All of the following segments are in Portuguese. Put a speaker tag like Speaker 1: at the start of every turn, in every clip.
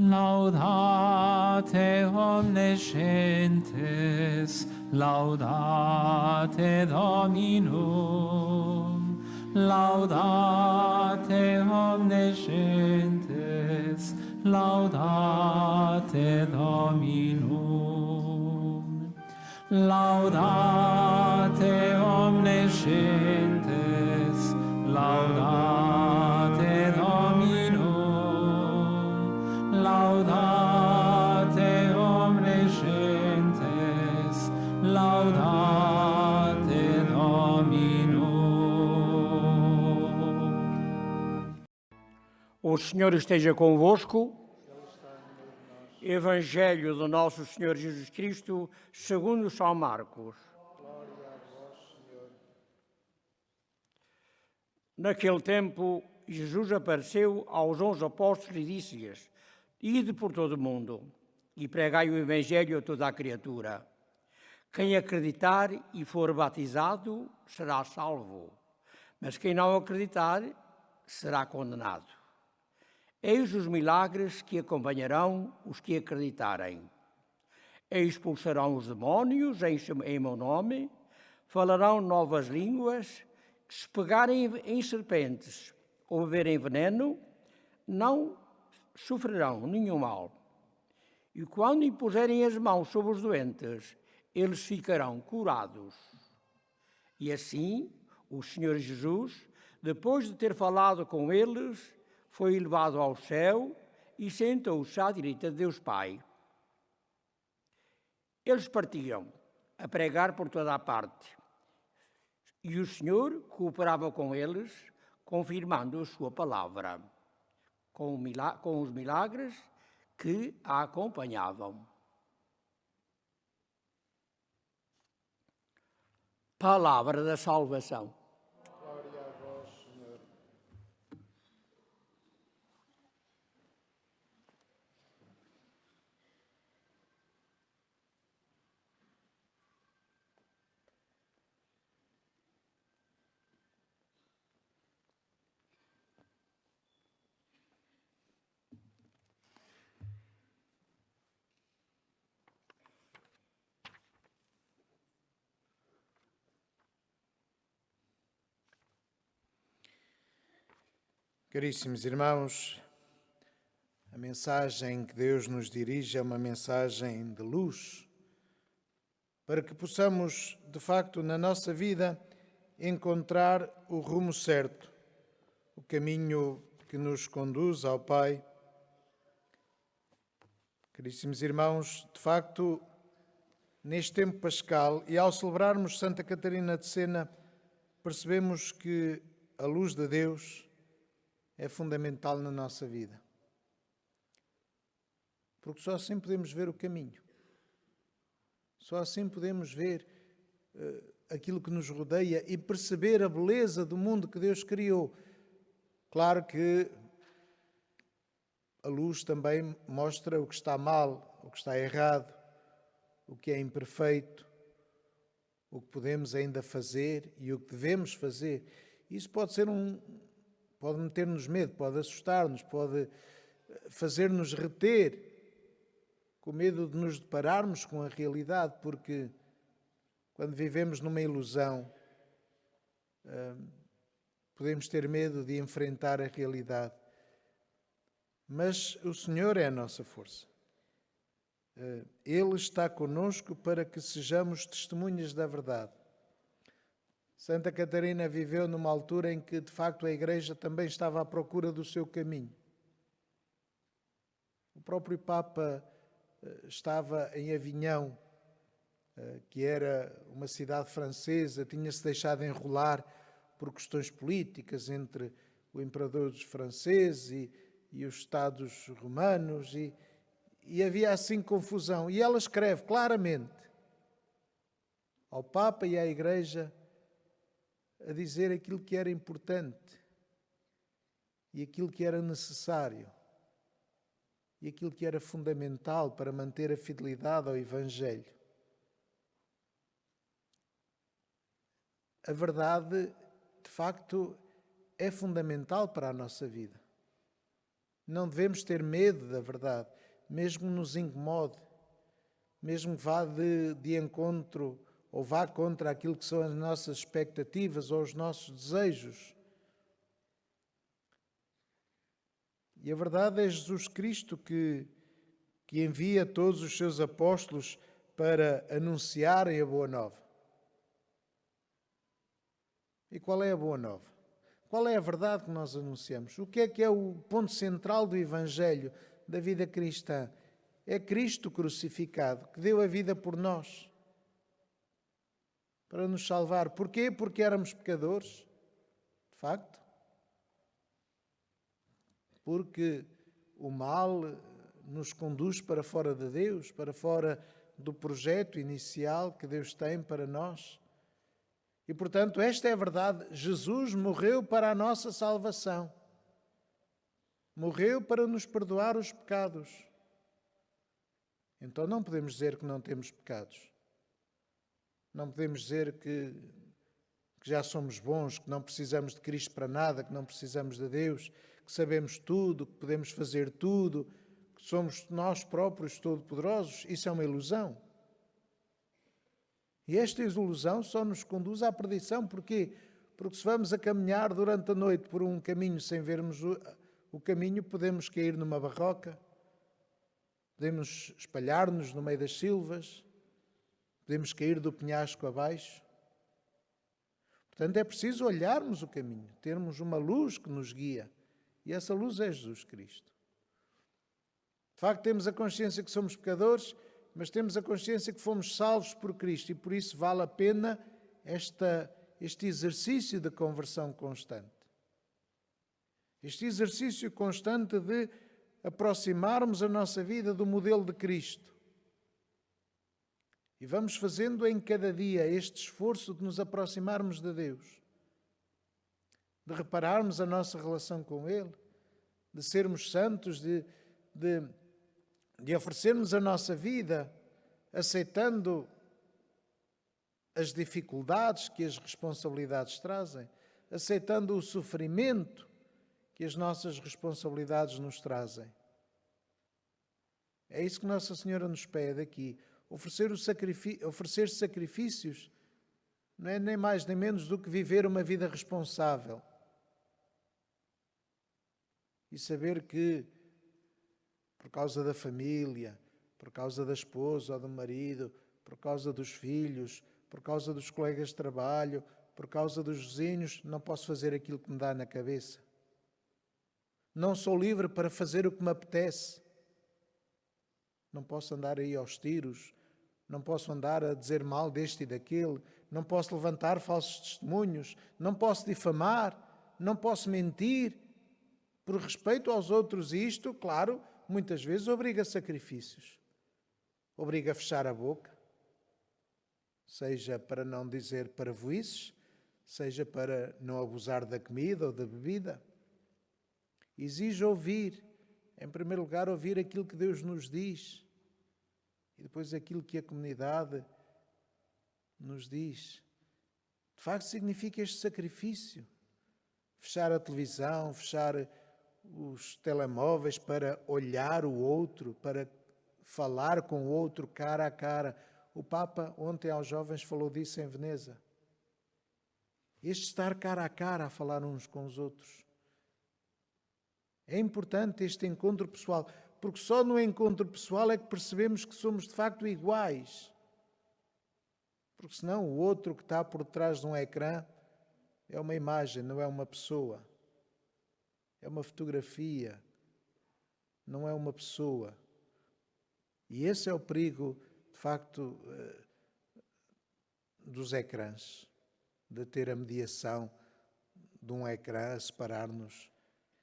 Speaker 1: Laudate omniscientes, laudate Dominum, laudate omniscientes, laudate Dominum, laudate omniscientes, laudate Dominum, laudate omniscientes, laudate Dominum.
Speaker 2: O Senhor esteja convosco. Evangelho do nosso Senhor Jesus Cristo, segundo São Marcos.
Speaker 3: Glória a vós, Senhor.
Speaker 2: Naquele tempo, Jesus apareceu aos 11 apóstolos e disse-lhes: Ide por todo o mundo e pregai o Evangelho a toda a criatura. Quem acreditar e for batizado será salvo, mas quem não acreditar será condenado. Eis os milagres que acompanharão os que acreditarem. Expulsarão os demónios em meu nome, falarão novas línguas, se pegarem em serpentes ou beberem veneno, não sofrerão nenhum mal. E quando impuserem as mãos sobre os doentes, eles ficarão curados. E assim, o Senhor Jesus, depois de ter falado com eles, foi elevado ao céu e sentou-se à direita de Deus Pai. Eles partiam a pregar por toda a parte, e o Senhor cooperava com eles, confirmando a sua palavra, com os milagres que a acompanhavam. Palavra da salvação.
Speaker 3: Glória a vós, Senhor. Caríssimos irmãos, a mensagem que Deus nos dirige é uma mensagem de luz, para que possamos, de facto, na nossa vida, encontrar o rumo certo, o caminho que nos conduz ao Pai. Caríssimos irmãos, de facto, neste tempo pascal e ao celebrarmos Santa Catarina de Sena, percebemos que a luz de Deus é fundamental na nossa vida. Porque só assim podemos ver o caminho. Só assim podemos ver aquilo que nos rodeia e perceber a beleza do mundo que Deus criou. Claro que a luz também mostra o que está mal, o que está errado, o que é imperfeito, o que podemos ainda fazer e o que devemos fazer. Isso pode ser pode meter-nos medo, pode assustar-nos, pode fazer-nos reter, com medo de nos depararmos com a realidade, porque quando vivemos numa ilusão, podemos ter medo de enfrentar a realidade. Mas o Senhor é a nossa força. Ele está conosco para que sejamos testemunhas da verdade. Santa Catarina viveu numa altura em que, de facto, a Igreja também estava à procura do seu caminho. O próprio Papa estava em Avignon, que era uma cidade francesa, tinha-se deixado enrolar por questões políticas entre o imperador dos franceses e os Estados romanos, e havia assim confusão. E ela escreve claramente ao Papa e à Igreja a dizer aquilo que era importante e aquilo que era necessário e aquilo que era fundamental para manter a fidelidade ao Evangelho. A verdade, de facto, é fundamental para a nossa vida. Não devemos ter medo da verdade, mesmo que nos incomode, mesmo que vá de encontro ou vá contra aquilo que são as nossas expectativas ou os nossos desejos. E a verdade é Jesus Cristo que envia todos os seus apóstolos para anunciarem a boa nova. E qual é a boa nova? Qual é a verdade que nós anunciamos? O que é o ponto central do Evangelho, da vida cristã? É Cristo crucificado, que deu a vida por nós, para nos salvar. Porquê? Porque éramos pecadores, de facto. Porque o mal nos conduz para fora de Deus, para fora do projeto inicial que Deus tem para nós. E, portanto, esta é a verdade. Jesus morreu para a nossa salvação. Morreu para nos perdoar os pecados. Então não podemos dizer que não temos pecados. Não podemos dizer que já somos bons, que não precisamos de Cristo para nada, que não precisamos de Deus, que sabemos tudo, que podemos fazer tudo, que somos nós próprios todo-poderosos. Isso é uma ilusão. E esta ilusão só nos conduz à perdição. Porquê? Porque se vamos a caminhar durante a noite por um caminho sem vermos o caminho, podemos cair numa barroca, podemos espalhar-nos no meio das silvas, podemos cair do penhasco abaixo. Portanto, é preciso olharmos o caminho, termos uma luz que nos guia. E essa luz é Jesus Cristo. De facto, temos a consciência que somos pecadores, mas temos a consciência que fomos salvos por Cristo e por isso vale a pena este exercício de conversão constante. Este exercício constante de aproximarmos a nossa vida do modelo de Cristo. E vamos fazendo em cada dia este esforço de nos aproximarmos de Deus, de repararmos a nossa relação com Ele, de sermos santos, de oferecermos a nossa vida aceitando as dificuldades que as responsabilidades trazem, aceitando o sofrimento que as nossas responsabilidades nos trazem. É isso que Nossa Senhora nos pede aqui. Oferecer sacrifícios não é nem mais nem menos do que viver uma vida responsável. E saber que, por causa da família, por causa da esposa ou do marido, por causa dos filhos, por causa dos colegas de trabalho, por causa dos vizinhos, não posso fazer aquilo que me dá na cabeça. Não sou livre para fazer o que me apetece. Não posso andar aí aos tiros, não posso andar a dizer mal deste e daquele, não posso levantar falsos testemunhos, não posso difamar, não posso mentir. Por respeito aos outros, e isto, claro, muitas vezes obriga a sacrifícios. Obriga a fechar a boca, seja para não dizer parvoíces, seja para não abusar da comida ou da bebida. Exige ouvir, em primeiro lugar, ouvir aquilo que Deus nos diz e depois aquilo que a comunidade nos diz. De facto, significa este sacrifício. Fechar a televisão, fechar os telemóveis para olhar o outro, para falar com o outro cara a cara. O Papa ontem aos jovens falou disso em Veneza. Este estar cara a cara a falar uns com os outros. É importante este encontro pessoal, porque só no encontro pessoal é que percebemos que somos de facto iguais. Porque senão o outro que está por trás de um ecrã é uma imagem, não é uma pessoa. É uma fotografia, não é uma pessoa. E esse é o perigo, de facto, dos ecrãs, de ter a mediação de um ecrã a separar-nos.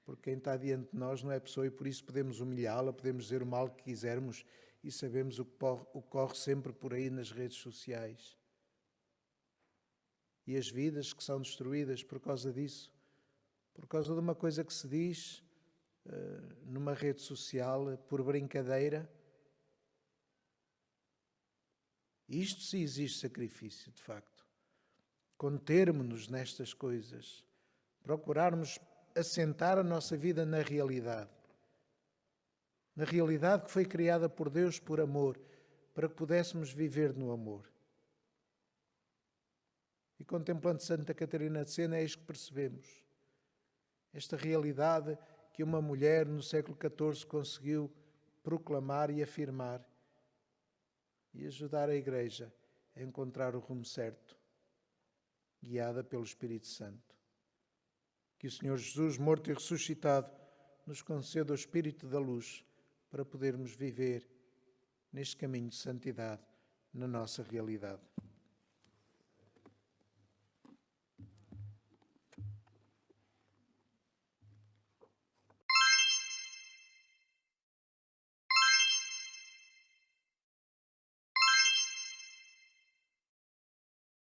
Speaker 3: Porque quem está diante de nós não é pessoa e por isso podemos humilhá-la, podemos dizer o mal que quisermos e sabemos o que corre sempre por aí nas redes sociais. E as vidas que são destruídas por causa disso, por causa de uma coisa que se diz numa rede social por brincadeira. Isto sim exige sacrifício, de facto. Contermos-nos nestas coisas, procurarmos assentar a nossa vida na realidade. na realidade que foi criada por Deus por amor, para que pudéssemos viver no amor. E contemplando Santa Catarina de Sena, eis que percebemos esta realidade que uma mulher no século XIV conseguiu proclamar e afirmar e ajudar a Igreja a encontrar o rumo certo, guiada pelo Espírito Santo. Que o Senhor Jesus, morto e ressuscitado, nos conceda o Espírito da luz para podermos viver neste caminho de santidade na nossa realidade.